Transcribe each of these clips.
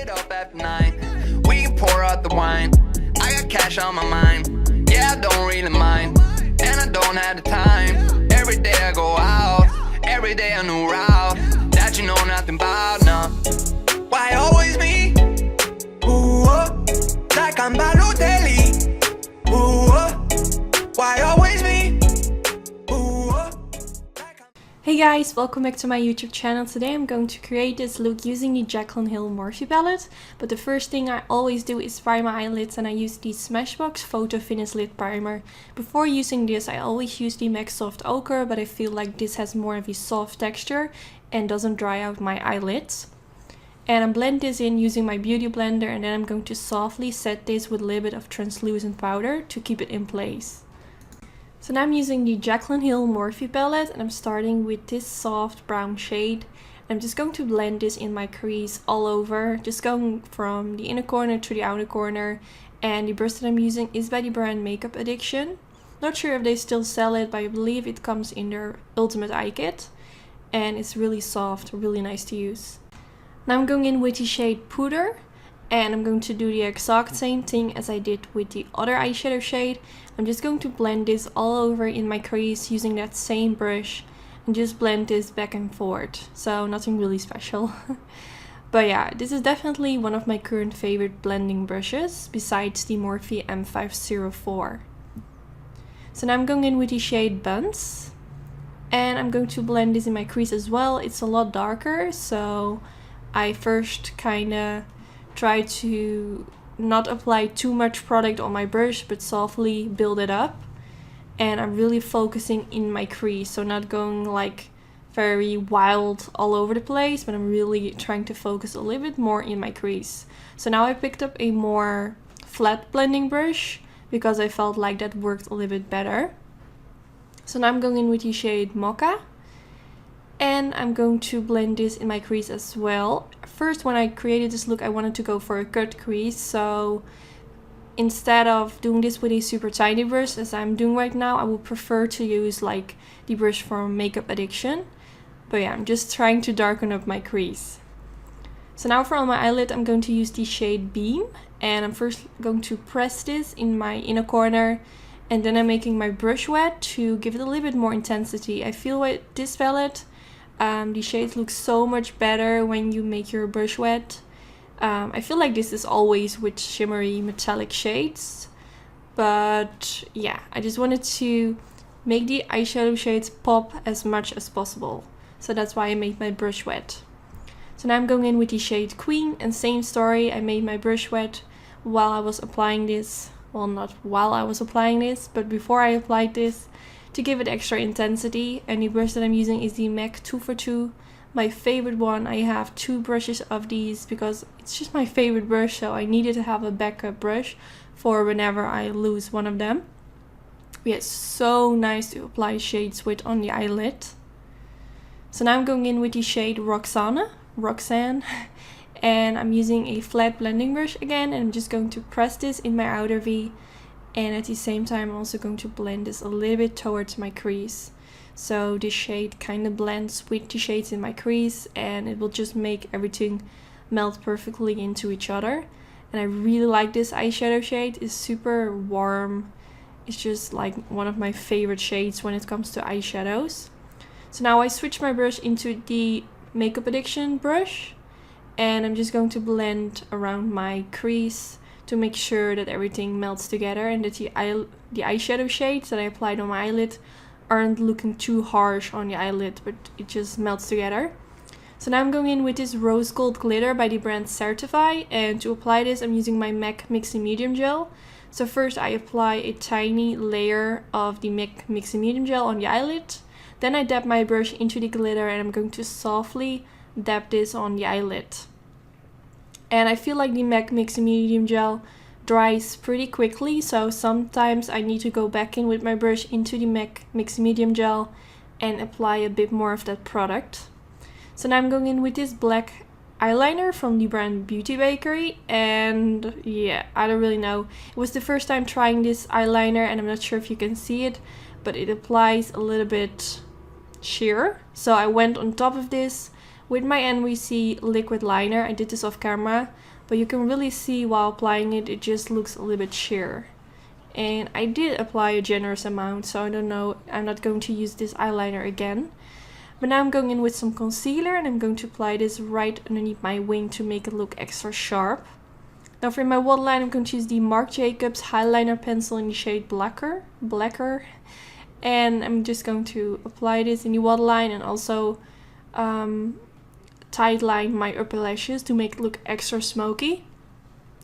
it up after 9. We can pour out the wine. I got cash on my mind. Yeah, I don't really mind. And I don't have the time. Every day I go out. Every day a new route that you know nothing about, no. Why always me? Ooh, like I'm Balotelli. Ooh, why always me? Hey guys, welcome back to my YouTube channel. Today I'm going to create this look using the Jaclyn Hill Morphe palette. But the first thing I always do is prime my eyelids, and I use the Smashbox Photo Finish Lid Primer. Before using this I always use the MAC Soft Ochre, but I feel like this has more of a soft texture and doesn't dry out my eyelids. And I blend this in using my beauty blender, and then I'm going to softly set this with a little bit of translucent powder to keep it in place. So now I'm using the Jaclyn Hill Morphe palette, and I'm starting with this soft brown shade. I'm just going to blend this in my crease all over, just going from the inner corner to the outer corner. And the brush that I'm using is by the brand Makeup Addiction. Not sure if they still sell it, but I believe it comes in their Ultimate Eye Kit. And it's really soft, really nice to use. Now I'm going in with the shade Puder. And I'm going to do the exact same thing as I did with the other eyeshadow shade. I'm just going to blend this all over in my crease using that same brush. And just blend this back and forth. So nothing really special. But yeah, this is definitely one of my current favorite blending brushes, besides the Morphe M504. So now I'm going in with the shade Buns. And I'm going to blend this in my crease as well. It's a lot darker, so I first kinda try to not apply too much product on my brush, but softly build it up. And I'm really focusing in my crease, so not going like very wild all over the place, but I'm really trying to focus a little bit more in my crease. So now I picked up a more flat blending brush because I felt like that worked a little bit better. So now I'm going in with the shade Mocha. And I'm going to blend this in my crease as well. First, when I created this look, I wanted to go for a cut crease. So instead of doing this with a super tiny brush, as I'm doing right now, I would prefer to use like the brush from Makeup Addiction. But yeah, I'm just trying to darken up my crease. So now for on my eyelid, I'm going to use the shade Beam. And I'm first going to press this in my inner corner. And then I'm making my brush wet to give it a little bit more intensity. I feel with this palette, the shades look so much better when you make your brush wet. I feel like this is always with shimmery metallic shades. But yeah, I just wanted to make the eyeshadow shades pop as much as possible. So that's why I made my brush wet. So now I'm going in with the shade Queen, and same story. I made my brush wet while I was applying this. Well, not while I was applying this, but before I applied this, to give it extra intensity. And the brush that I'm using is the MAC 242, my favorite one. I have 2 brushes of these because it's just my favorite brush, so I needed to have a backup brush for whenever I lose one of them. Yeah, it's so nice to apply shades with on the eyelid. So now I'm going in with the shade Roxanne, and I'm using a flat blending brush again, and I'm just going to press this in my outer V. And at the same time, I'm also going to blend this a little bit towards my crease. So this shade kind of blends with the shades in my crease, and it will just make everything melt perfectly into each other. And I really like this eyeshadow shade. It's super warm. It's just like one of my favorite shades when it comes to eyeshadows. So now I switch my brush into the Makeup Addiction brush. And I'm just going to blend around my crease to make sure that everything melts together and that the eyeshadow shades that I applied on my eyelid aren't looking too harsh on the eyelid, but it just melts together. So now I'm going in with this rose gold glitter by the brand Certify, and to apply this I'm using my MAC Mixy Medium Gel. So first I apply a tiny layer of the MAC Mixy Medium Gel on the eyelid, then I dab my brush into the glitter, and I'm going to softly dab this on the eyelid. And I feel like the MAC Mixy Medium Gel dries pretty quickly, so sometimes I need to go back in with my brush into the MAC Mixy Medium Gel and apply a bit more of that product. So now I'm going in with this black eyeliner from the brand Beauty Bakery, and yeah, I don't really know. It was the first time trying this eyeliner, and I'm not sure if you can see it, but it applies a little bit sheer. So I went on top of this With my NYC liquid liner, I did this off camera, but you can really see while applying it, it just looks a little bit sheer. And I did apply a generous amount, so I don't know, I'm not going to use this eyeliner again. But now I'm going in with some concealer and I'm going to apply this right underneath my wing to make it look extra sharp. Now for my waterline, I'm going to use the Marc Jacobs Highliner pencil in the shade Blacker. And I'm just going to apply this in the waterline and also tight line my upper lashes to make it look extra smoky.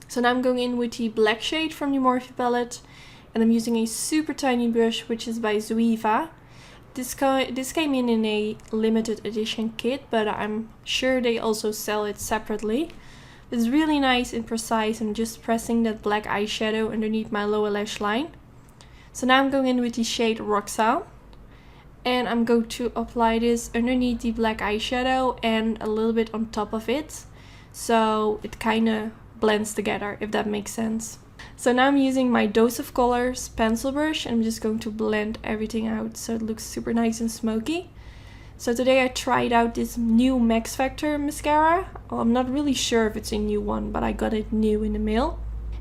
So now I'm going in with the black shade from the Morphe palette, and I'm using a super tiny brush, which is by Zoeva. This came in a limited edition kit, but I'm sure they also sell it separately. It's really nice and precise. I'm just pressing that black eyeshadow underneath my lower lash line. So now I'm going in with the shade Roxanne, and I'm going to apply this underneath the black eyeshadow and a little bit on top of it, so it kind of blends together, if that makes sense. So now I'm using my Dose of Colors pencil brush and I'm just going to blend everything out so it looks super nice and smoky. So today I tried out this new Max Factor mascara. Well, I'm not really sure if it's a new one, but I got it new in the mail.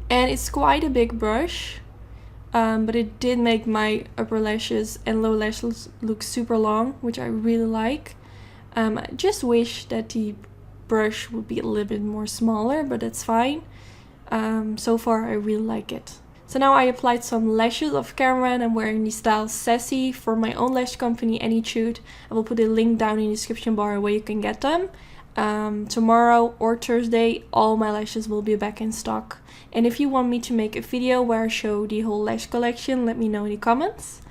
And it's quite a big brush, but it did make my upper lashes and lower lashes look super long, which I really like. I just wish that the brush would be a little bit more smaller, but that's fine. So far I really like it. So now I applied some lashes off camera and I'm wearing the style Sassy for my own lash company Anytude. I will put a link down in the description bar where you can get them. Tomorrow or Thursday all my lashes will be back in stock. And if you want me to make a video where I show the whole lash collection, let me know in the comments.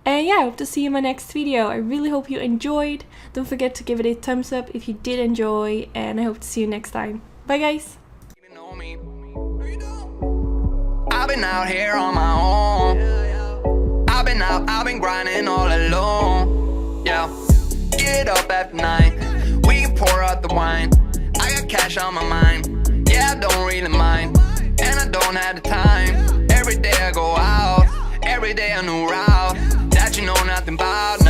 And yeah, I hope to see you in my next video. I really hope you enjoyed. Don't forget to give it a thumbs up if you did enjoy, and I hope to see you next time. Bye guys! I've been out here on my own. I've been grinding all alone. Yeah, get up after 9. We can pour out the wine. I got cash on my mind. Yeah, I don't really mind, and I don't have the time. Every day I go out, every day a new route that you know nothing about.